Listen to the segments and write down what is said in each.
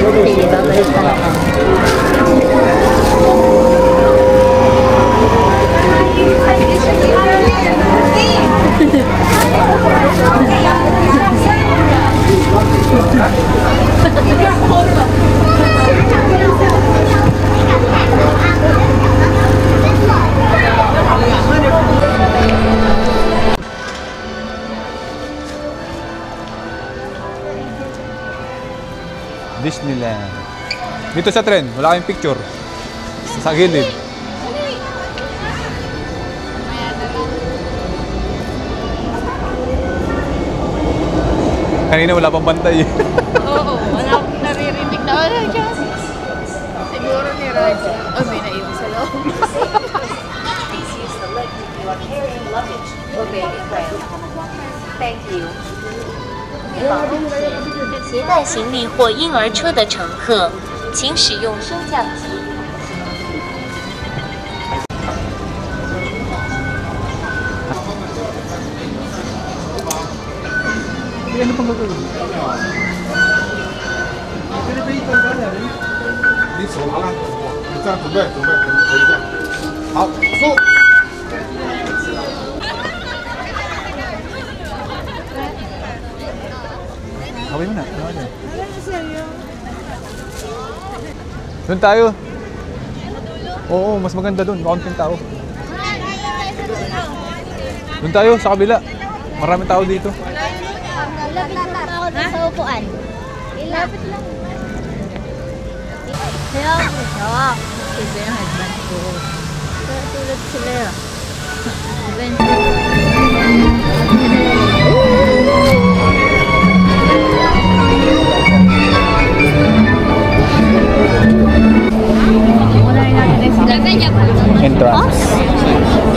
Sige, babalik ka lang. Disneyland. Dito sa tren, wala kayong picture. Sa gilid. Kanina wala pang bantay. Oo, wala akong naririnig na wala dyan. Siguro ni Raja. Oh, may naiwan sa loob. Please use the lift if you are carrying luggage or baby friend. Thank you. 携带行李或婴儿车的乘客，请使用升降机。 Ano pang gagawin? Okay mo na. Doon tayo. Oo, mas maganda doon. Kaunting tao. Doon tayo sa kabila. Maraming tao dito. Lapit na ako sa upuan. Ilapit lang. Kaya ako siya. Kasi yung husband ko. Tulad sila. Entrance.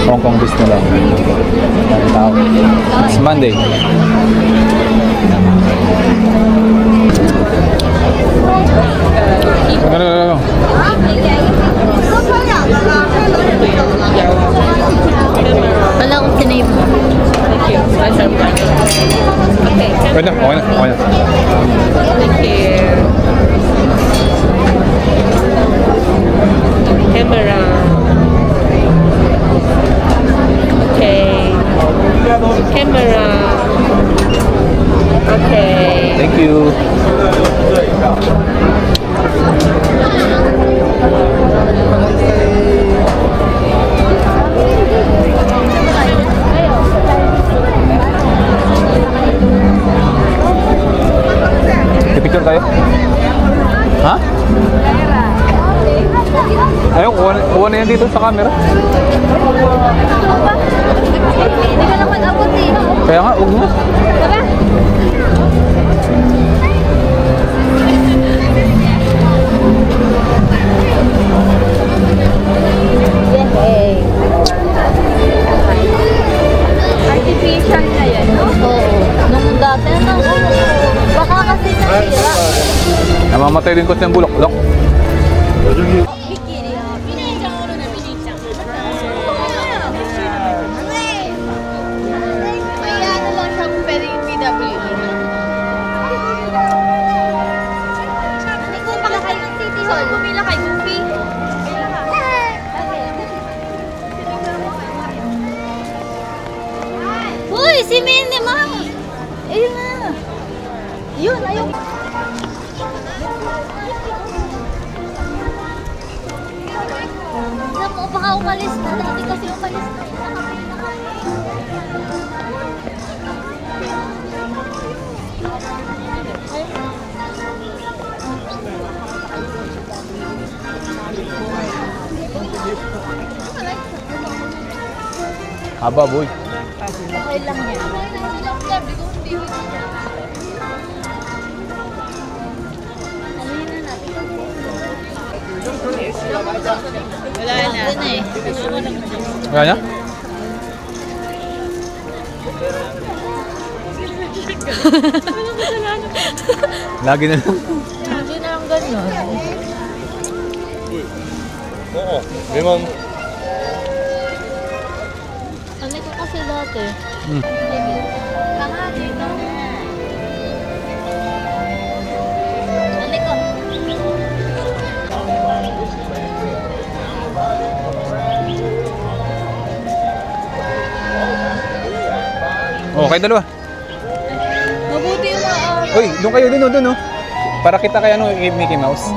Hong Kong Disneyland. Maraming tao. It's Monday. Go. Wala akong tinay mo. Thank you. Okay. Okay na. Thank you. Camera. Okay. Camera. Okay. Thank you. Picture tayo? Ha? Ayun, kuha na yan dito sa camera. Hindi ka naman abot eh. Kaya nga, huwag mo. Tara. Artificial na yan. Oo. Nung dati na baka kasi nasira. Namamatay din ko sa bulok-bulok. May ano lang siya kung pwede yung PWD. Ikaw pala kayo ng City Hall. Pumila kay Goofy. Uy, si Minnie, Ma'am! Ayun na. Yun, ayun. Naku, baka umalis na. Dati kasi umalis na. Nakapili na kami. Haba, boy. Okay lang yan. Wala na. Doon eh. Kaya niya? Lagi na lang. Hindi na lang ganun. Oo, limang. Ano ko kasi dati? Tanga, dito. Ano ko? Okay, dalawa. Mabuti yung mga... Uy, doon kayo, doon, oh. Para kita kay ano, kay Mickey Mouse.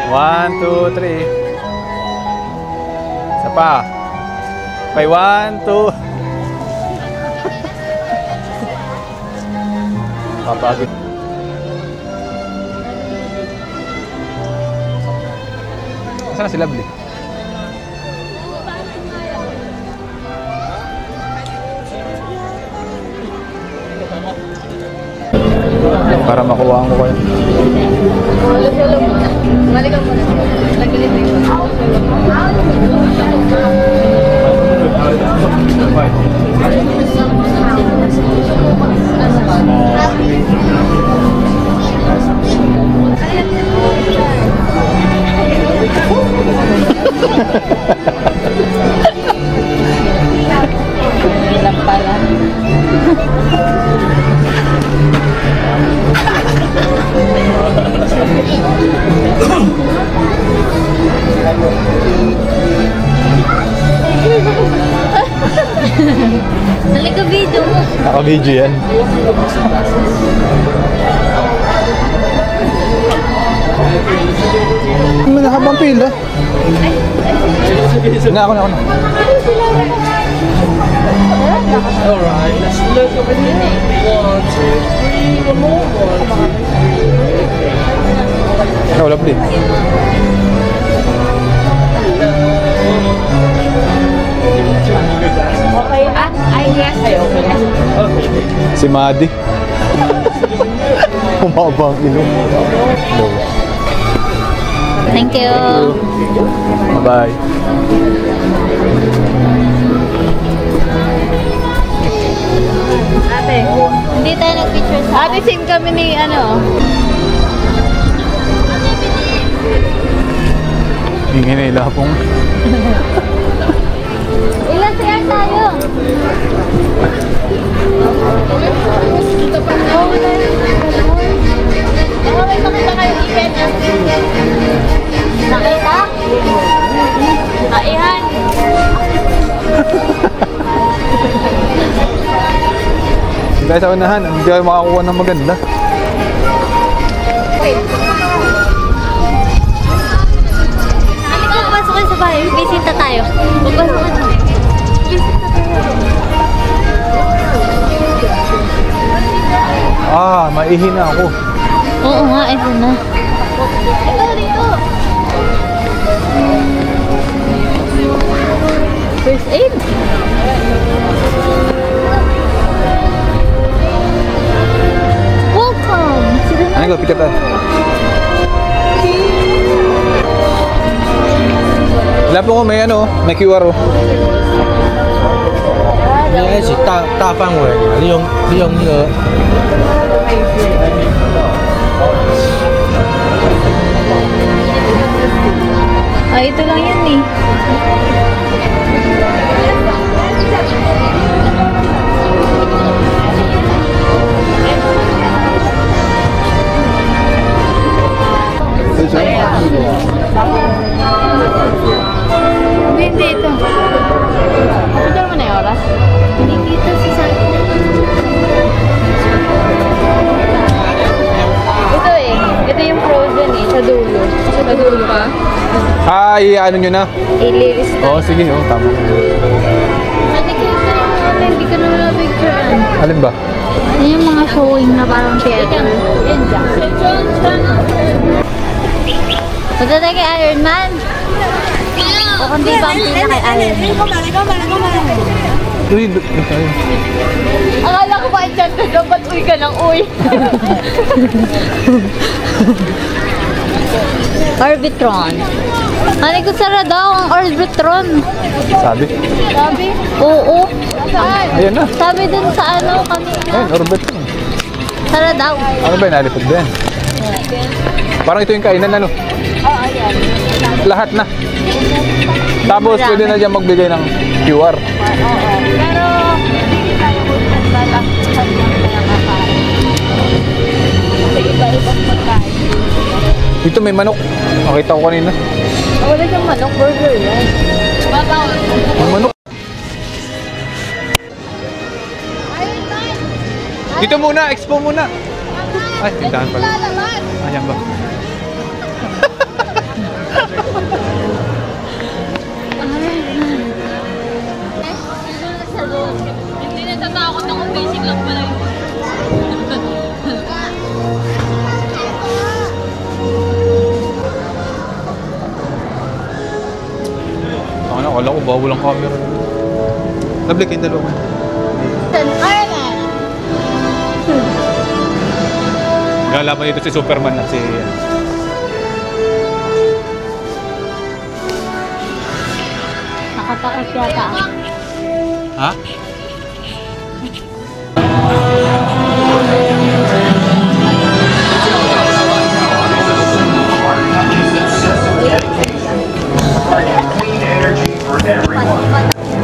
One, two, three. Isa pa. Okay, 1, 2. Papagod. Saan na si Lovely? Para makuha ko kayo. Maligaw mo na. Nagilid na yun. Ilang pala. Talaga video mo. Naka-video yan. Habang pila. Na ako na. Alright, let's look over here. 1, 2, 3, one more. 1, 2, 3. Ikaw, Lovely. Okay. I guess. Ay, okay na. Si Madi. Humaba ang ilong. Hello. Thank you. Bye. Ate, hindi tayo nag-picture sa... Ate, same kami ni ano. Ingay na ilapong. Ilan siya tayo? Dito pa na. Baka may makita kayo event. Nakita? Kaihan. Dahil sa unahan, hindi tayo makakuha ng maganda. Halika, pasok kayo sa bahay. Bisita tayo. Pasok kayo. Bisita tayo. Ah, maihina ako. Oo nga, ito na. Ito, dito. First aid. Welcome. Ano ko, pikat ah. Wala po ko may ano, may QR oh. 应该是大范围的，利用那个。 Ah, ito lang yan eh. Hindi ito. Ito mo na yung oras? Hindi dito si Santi. Ito eh. Ito yung frozen eh. Sa dulo. Sa dulo ka? Ay, ano nyo na? Iliris na. Oo, sige oh, tama. Ate, kaya yung hindi ka naman na-picturean. Alin ba? Ano yung mga showing na parang theater? Yan dyan. Punta tayo kay Iron Man. O kundi ba ang pila kay Iron Man? Uy, doon tayo. Akala ko ba dyan ka dapat uy ka ng uy. Orbitron. Ano ko sara daw ang Orbitron? Sabi? Sabi? Oo. Saan? Ayan na. Sabi dun sa ano kanina. Ayun, orbit. Sara daw. Ano ba, nalipad ba yan? Parang ito yung kainan, ano? Oo, ayan. Lahat na. Tapos pwede na dyan magbigay ng QR. Oo. Pero hindi tayo maglalaksan lang kaya kakain. Kasi iba-ibang pagkain. Dito may manok. Nakita ko kanina. Wala siyang manok, burger yan. May manok. Dito muna, expo muna. Ay, tindahan pala. Ayan ba? Hindi natatakot ako, basic lang pala yun. Akala ko bawal ang camera. Tabli kayong dalawa. Galaban dito si Superman at si... Nakatakas yata. Ha?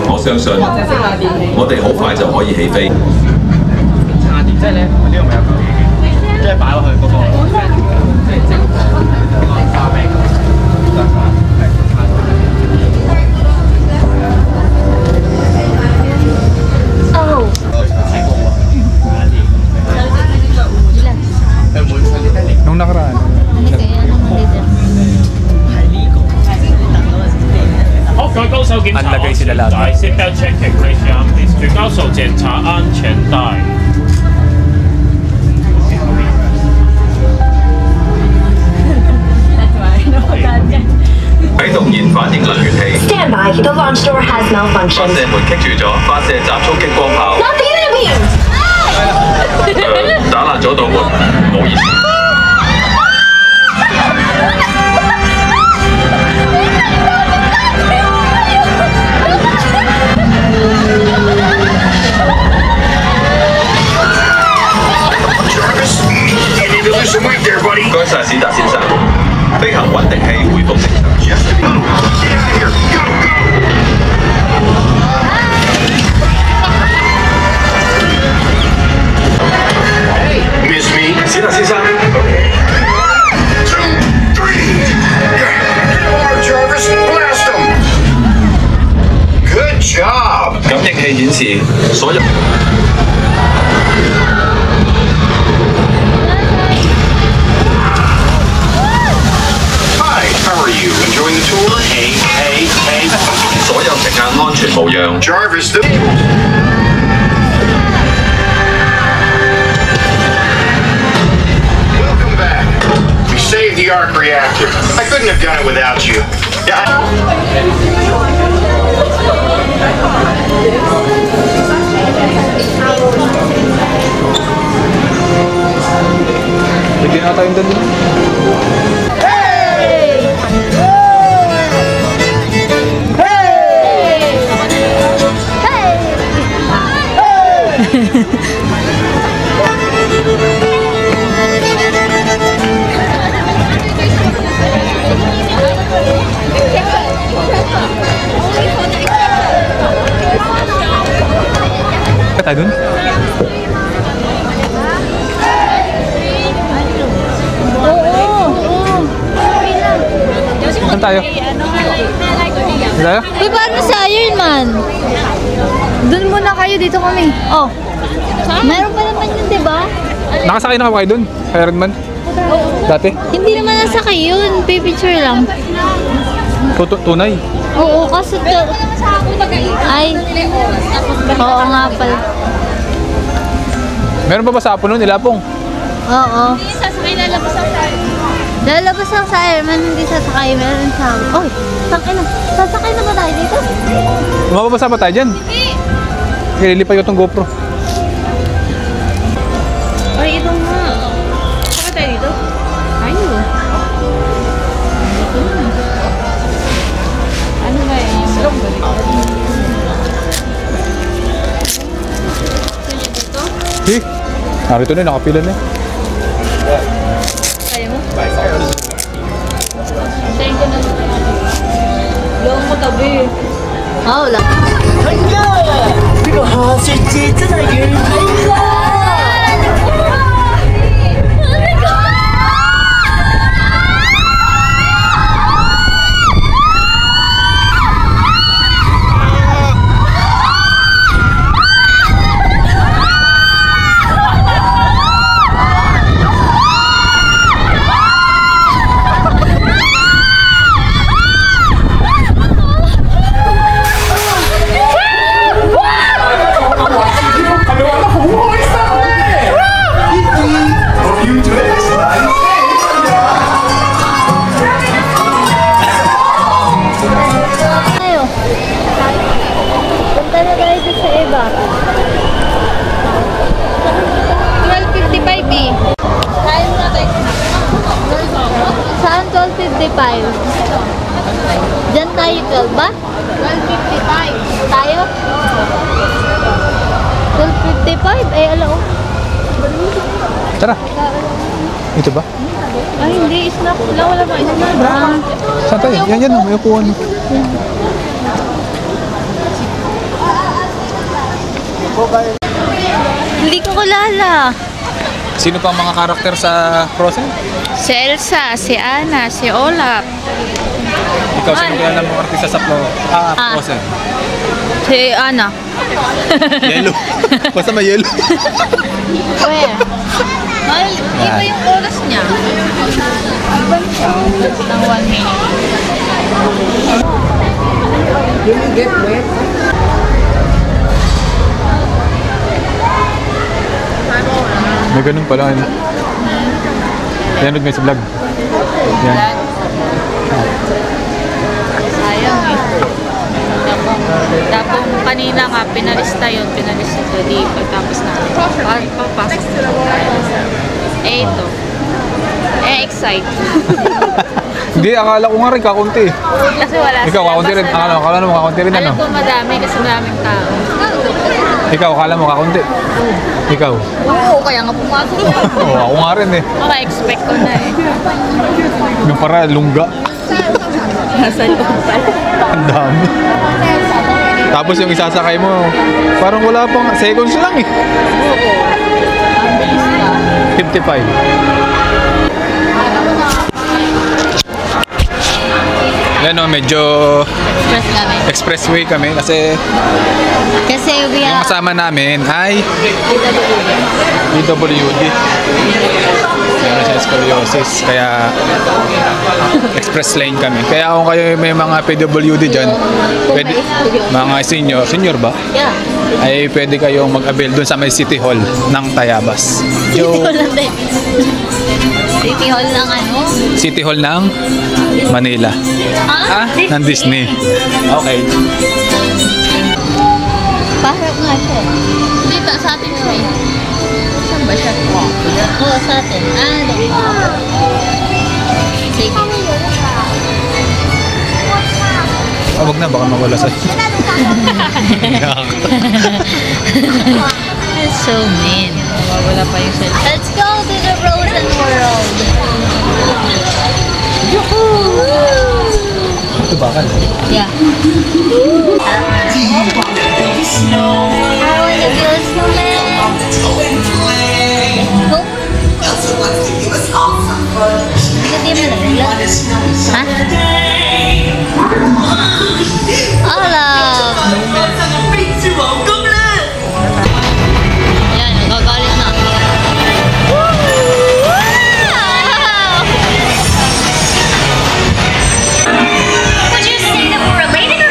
我相信我哋好快就可以起飛。即係咧，呢個咪有嚿嘢嘅，即係擺落去嗰個，即係整嗰個花餅咁。Nung nakaraan. Anlagay sila lahat. Seatbelt checking, please, young. Please， 最高手检查安全带。啟動燃反應能源器。Stand by. The launch door has 發 malfunctioned. 射門棘住咗，發射集束激光炮。 Not the enemies! 打爛咗道門，冇意思。唔該晒，史達先生。飛行穩定器恢復正常。Miss me? 史達先生， 2, 3. Come on, Jarvis, blast him! Good job! 感應器顯示所有。 How are you? Enjoying the tour? Hey. 所有乘客安全無恙。 Jarvis, the... Welcome back. We saved the arc reactor. I couldn't have done it without you. Hindi na tayong dali. Tayo dun? Saan tayo? Saan tayo? Uy, paano sa Iron Man? Doon muna kayo, dito kami. Oh. Meron pa naman yun, di ba? Nakasakay na kayo dun? Kay Iron Man? Dati? Hindi naman nasakay yun. Picture lang. Tunay? Oo, kasi ay. Oo nga pala. Meron pa ba sa Apo nun? Ilapong? Oo. Sasakay lalabas ang tayo. Lalabas lang sa Iron Man, hindi sasakay. Meron sa... Oy, tangin na. Sasakay na ba tayo dito? Mababasa ba tayo dyan? Ililipay ko itong GoPro. Ay, ito nga. Saka tayo dito? Ayun. Ano ba yun? Yung long balik. Eh, narito na, nakapila na. Kaya mo? Sayin ko na. Long mo tabi. Oo, wala. 这个滑雪机真的晕飞了。kasi sa iba. 12.55 eh. Kain mo natin. Saan 12.55? Diyan tayo 12 ba? 12.55. Tayo? 12.55? Eh, alam ko. Tara. Ito ba? Ay, hindi. Snack. Wala ba? Snack. Saan tayo? Yan, may upuan. Hindi ko kilala. Sino pang mga karakter sa Frozen? Si Elsa, si Anna, si Olaf. Ikaw, sino kilala mong artista sa Frozen? Si Anna. Yellow. Basta may yellow. Where? Mahal, iba yung oras niya. Iba siya. Ng 1 minute. May ganun pala. Yan, may sa vlog. Yan. Sayang eh. Tapos kanina nga, pinalista yun. Pinalista ito. Di pagtapos na. Papasok. Eh ito. Excite. Hindi, akala ko nga rin kakunti. Kasi wala Ikaw, kakunti rin. Akala mo kakunti rin, ano? Alam ko madami kasi maraming tao. Ikaw, akala mo kakunti. Ikaw. Oo, kaya nga pumasok na. Oo, ako nga rin eh. Maka-expect ko na eh. Yung para lungga. Nasa loob pala. Ang dami. Tapos yung isasakay mo, parang wala pang seconds lang eh. Oo. Ang bilis na. 55. Yan o, medyo expressway kami kasi we yung are... kasama namin ay PWD. Meron siya scoliosis, kaya express lane kami. Kaya kung kayo may mga PWD dyan, pwede, mga senior ba? Yeah. Ay pwede kayong mag-avail dun sa may City Hall ng Tayabas. City Hall ng ano? City Hall ng Manila. Ng Disney. Okay. Parang nga siya. Dito sa atin siya eh. Saan ba siya? Oo, sa atin. Sige. Wag na, baka mawala sa'yo. That's so mean. Wala pa yung cellphone. Let's go to the Frozen world. Ito ba ka? Yeah. I wanna be a snowman. Hindi mo nalala. Ha? Alam. Yan, nagagalit na. Would you say that we're related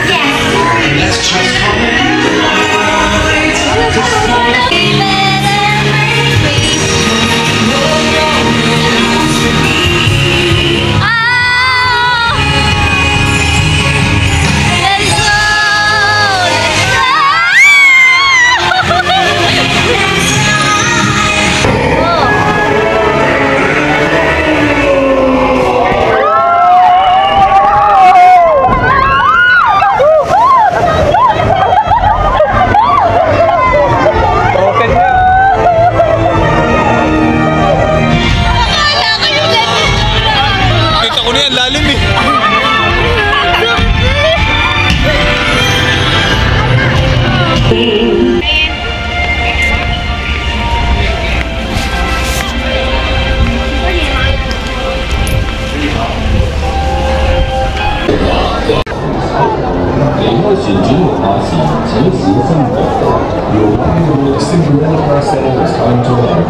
or Cinderella setting is coming to life.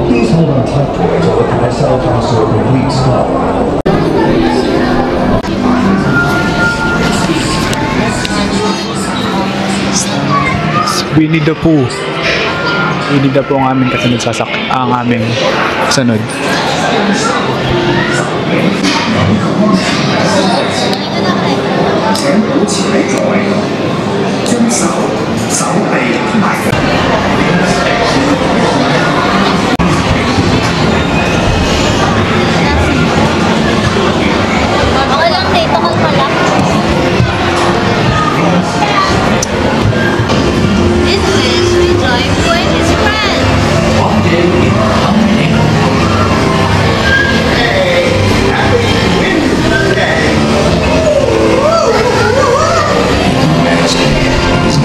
Please hold on tight to it until the carousel comes to a complete stop. Winnie the Pooh. Winnie the Pooh ang aming kasunod ang aming sunod.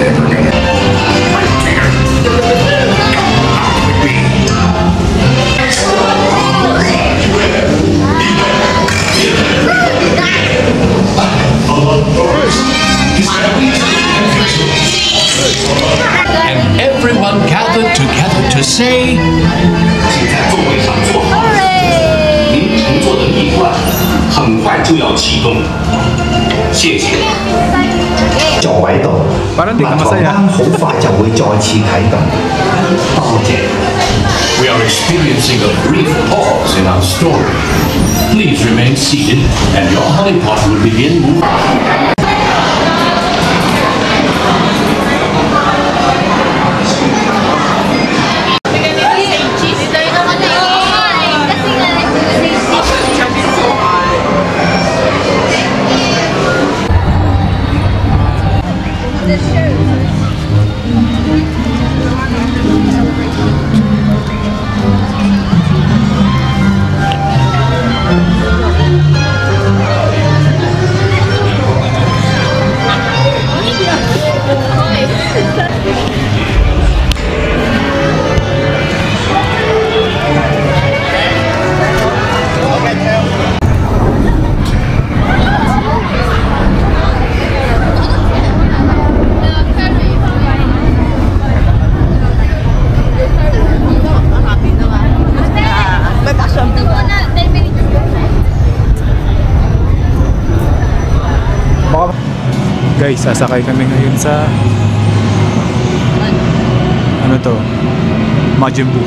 never gonna right there. With me. And everyone gathered together to say, 请在座位上坐好，您乘坐的蜜罐很快就要启动，謝謝。座位度，立床單好快就會再次啟動。多謝。we are experiencing a brief pause in our story. Please remain seated and your honeypot will begin moving. Guys, sasakay kami ngayon sa ano to? Majin Buu.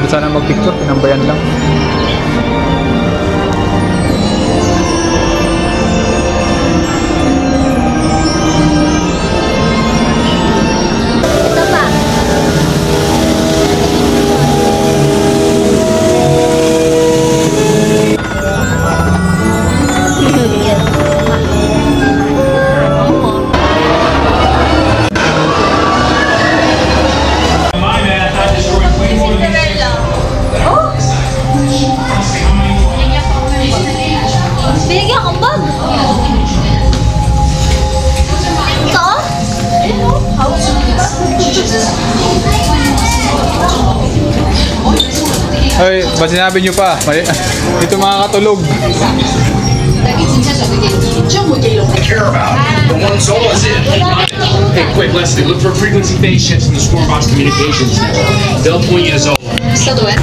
Sana magpicture, pinambayan lang. Ay, ba't sinabi nyo pa? Ito mga katulog. Care about the one Zola's in. Hey, quick, Leslie, look for frequency phase shifts in the Stormbox communications. They'll point you to Zola. Still do it.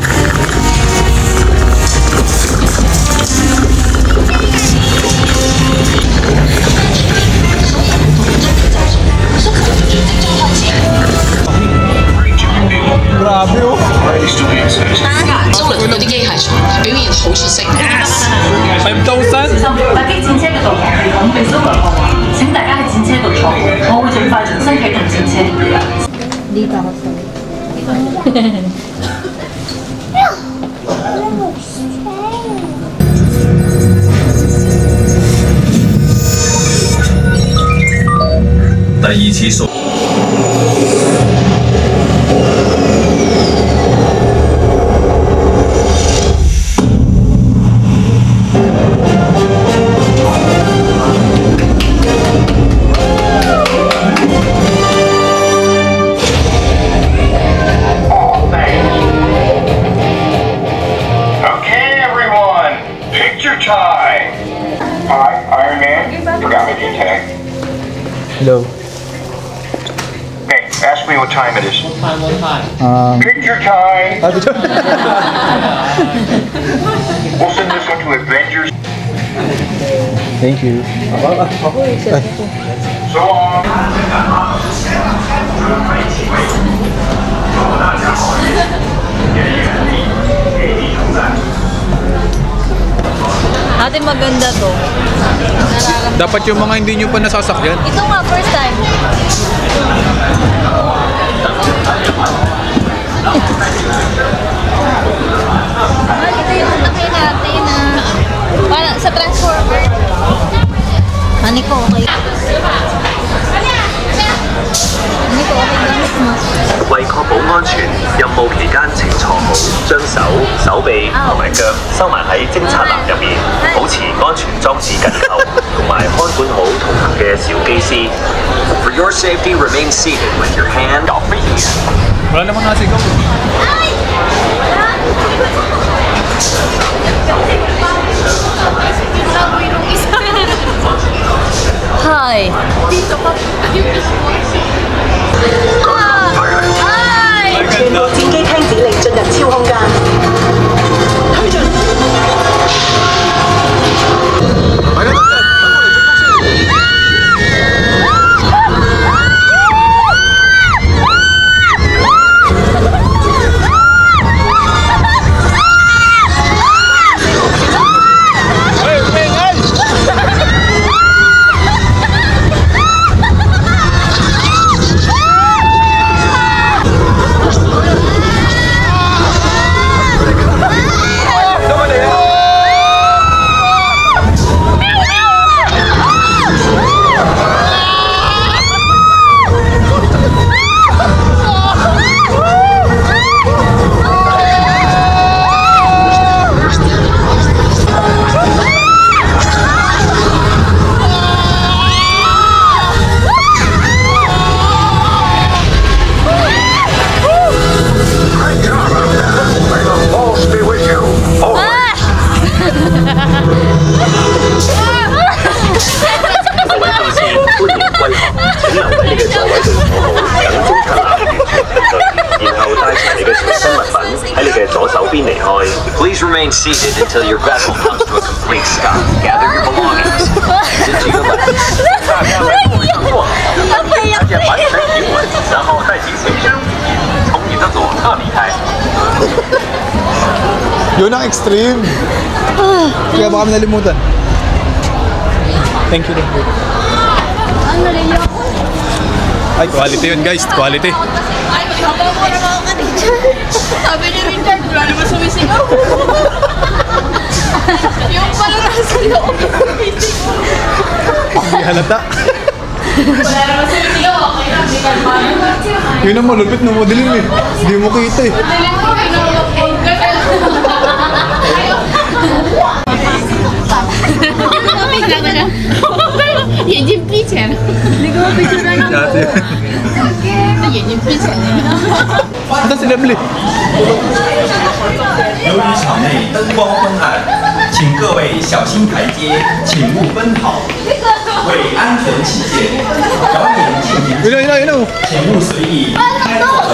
Grabe oh. 周輪嗰啲機械床表現好出色。5,000？突擊戰車嘅導航系統被蘇來破壞，請大家喺戰車度坐，我會盡快重新啟動戰車。Dito ako sa第二次數。Picture time! Hi, Iron Man. Forgot my name tag. Hello. Hey, ask me what time it is. One time. Picture time! We'll send this one to Avengers. Thank you. So long. Ate, maganda to. Dapat yung mga hindi nyo pa nasasakyan. Ito nga, first time. Ito yung nakay natin na para sa Transformer. Hani ko, okay. Hani ko, okay gamit mo. 為確保安全，任務期間請坐好，將手、手臂同埋腳收埋喺偵察籃入面，保持安全裝置緊扣，同埋看管好同行嘅小機師。For your safety, remain seated with your hand off the ear. Wala namang nasigaw. Hi. Dito ka. Hi. 全部戰機聽指令進入超空間。推進。Please remain seated until your vessel comes to a complete stop. Gather your belongings. Into your left. 而且完全平稳，然后带起随身物品，从你的左侧离开。 Yun ang extreme. Kaya baka kami nalimutan. Thank you. Ang nalili ako. Ay, quality yun guys. Quality. Ay, maghabaw mo na mga ka-teacher. Sabi ni Richard, wala naman sumisigaw. Yung pala nasa loob ng meeting. Hindi halata. Wala naman sumisigaw. Okay lang, hindi kalma. Yun ang malupit na modeling eh. Hindi mo kita eh. Modeling ko, pinaka-phone ka ka. Bigla ka na. 眼睛闭起来了。你给我闭起来了。那眼睛闭起来了。Ata si Lovely. 由于场内灯光昏暗，请各位小心台阶，请勿奔跑。为安全起见，表演进行时，请勿随意离开座位。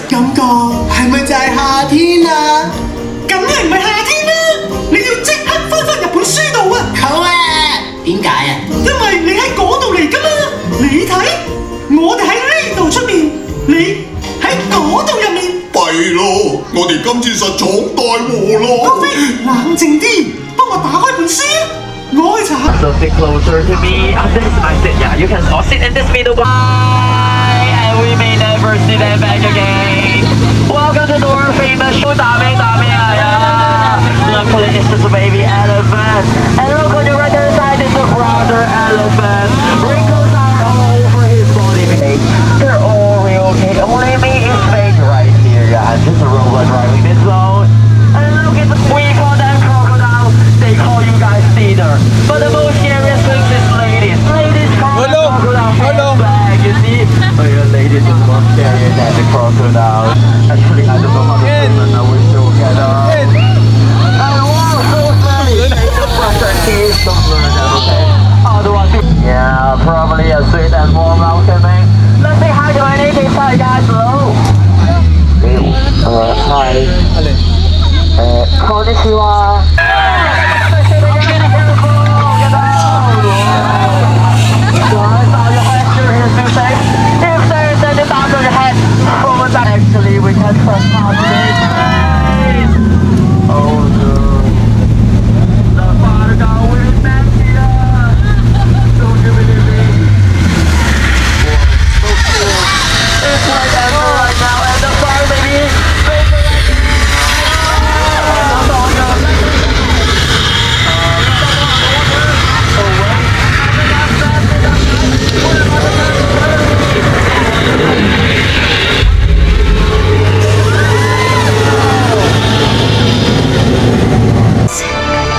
感覺係咪就係夏天啊？梗係唔係夏天啦！你要即刻翻返日本書度啊！好啊！點解啊？因為你喺嗰度嚟㗎嘛！你睇，我哋喺呢度出面，你喺嗰度入面。弊咯！我哋今次實闖大禍咯！高飛，冷靜啲，幫我打開本書啊！我去查。So sit closer to me. This is my seat. Yeah, you can all sit in this middle. And we may never see them back again. Welcome to our famous show. Dami yeah. Luckily, this is a baby elephant. And look on your right hand side is a brother elephant. Wrinkles are all over his body. They're all real okay. Only me is fake right here, guys. Just a robot driving this zone. And look at the we call them crocodile. They call you guys theater. But the most probably a sweet and warm welcoming. Let's say hi to any inside guys below. Hi. Konnichiwa. Actually, we can transform this. Oh no. The fire down with Nancy. Don't you believe me? So cool. It's like that right now, and the fire, baby.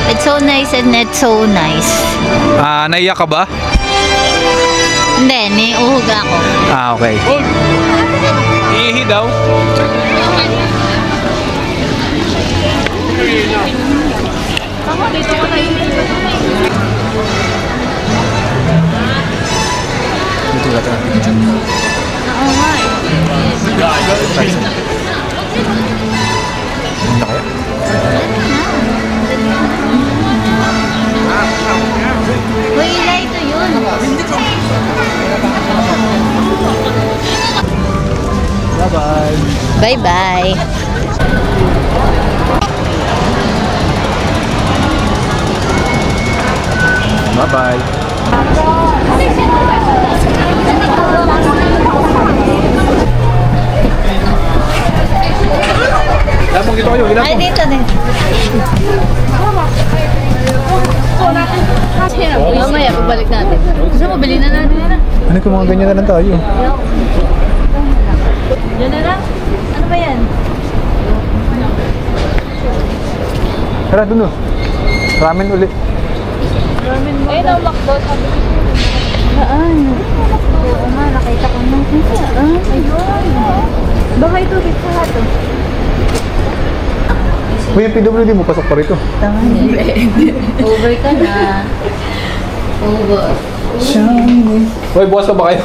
It's so nice and it's so nice. Naiyak ka ba? Hindi, niuhog ako. Okay. Ihi daw. Dito ka tayo. Oo nga eh. Punta kaya? Uy, ilay ito yun. Bye-bye. Bye-bye. Bye-bye. Lapang dito kayo, ilapang. Ay, dito din. Mamaya, pabalik natin. Gusto mo, bilhin na natin na. Ano kung mga ganyan na lang tayo? Yan na lang. Ano ba yan? Tara, dun o. Ramen ulit. Ramen mo. Ayun ang McDo, sabi ko. Saan? Oo nga, nakita ko na. Saan? Ayun. Baka ito, dito sa ito. Uy, yung PWD mo, pasok pa rito. Tama Over ka na. Over. Uy, bukas pa ba kayo?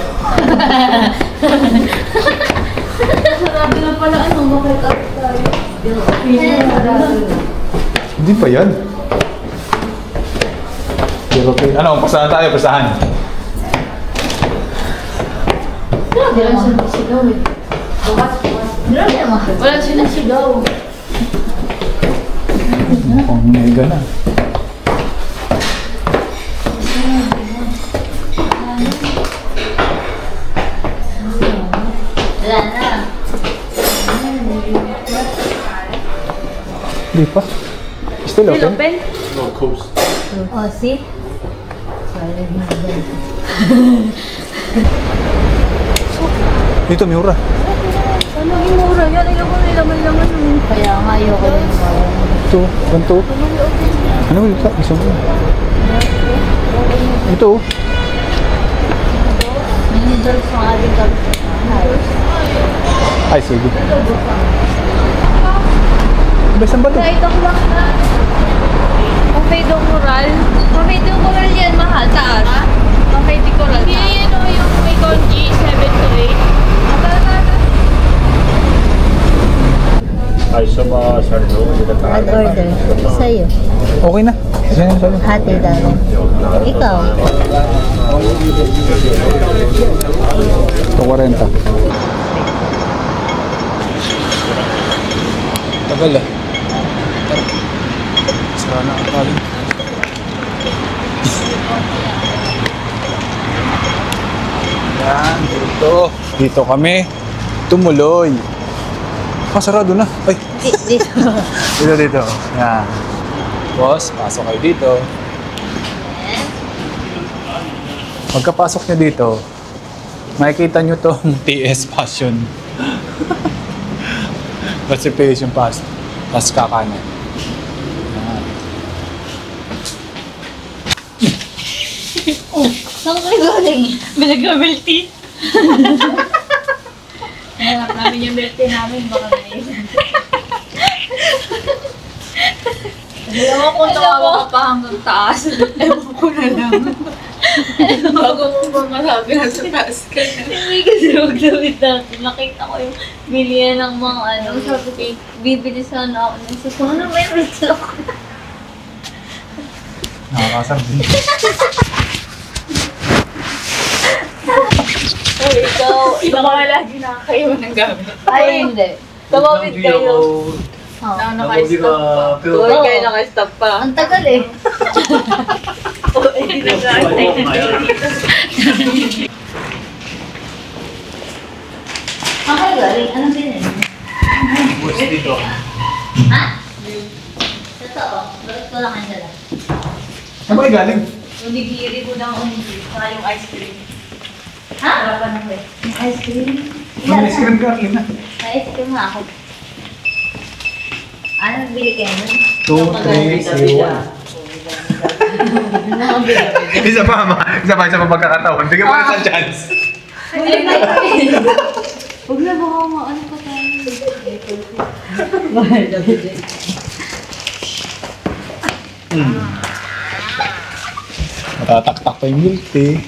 Sabi na pala, ano, bakit tayo? Hindi pa yan. Ano, pasahan tayo, pasahan. Wala sinasigaw eh. Wala sinasigaw. Mukhang mega na. Wala na. Hindi pa. Still open? No, coast. Oh, see? Dito, Miura. Ano yung mura yan? Ayoko na laman-laman. Kaya nga ayoko na Ito, ganito. Ano ito? Isang mo. Ito. Noodles ng ating kapit. Ay, sige. Saan ba ito? Ito ko lang na. Cafe de Coral. Cafe de Coral yan, mahal. Taas. Cafe de Coral. Yan o, yung may congee, 7 to 8. Ay, sama sardo. I'd order. Sa'yo. Okay na. Sige na sa'yo. Hati dami. Ikaw. Ito 40. Tagal ah. Sara na ang kaling. Yan, dito. Dito kami tumuloy. Sarado na. Ay. Dito. Dito. Yan. Boss, pasok kayo dito. Pagkapasok nyo dito, makikita nyo tong TS Passion. Participation Pass. Tapos kakanan. Yan. Oh, saan kayo galing? Binag-milk tea. Hanap namin yung milk tea namin, baka naisan. Alam mo kung tawa ka pa hanggang taas. Ewan ko na lang. Grabe na sa taas ka na. Hindi kasi magdawit natin. Nakita ko yung bilihan ng mga ano. Sabi ko, bibili sana ako ng suso. Ano ba yung rito ako? Nakakasarap din. Uy, ikaw. Ikaw ka lagi nakakaiwan ng gamit. Ay, hindi. Tumawid kayo. Naka-stop pa. Uy, kayo naka-stop pa. Ang tagal eh. Hindi nag-aantay na dito. Okay, galing. Anong pinili? Bus dito. Ha? Totoo. Bakit ko lang ang dala? Saan ba kayo galing? Unigiri ko ng unigiri. Saka yung ice cream. Ha? Wala pa nang wait. Yung ice cream? May ice cream ka, Lina. May ice cream nga ako. Ano bili kayo nun? 2, 3, 0, 1. Isa pa magkakataon. Bigyan mo na sa chance. Huwag na baka maano pa tayo. Matataktak pa yung milk tea.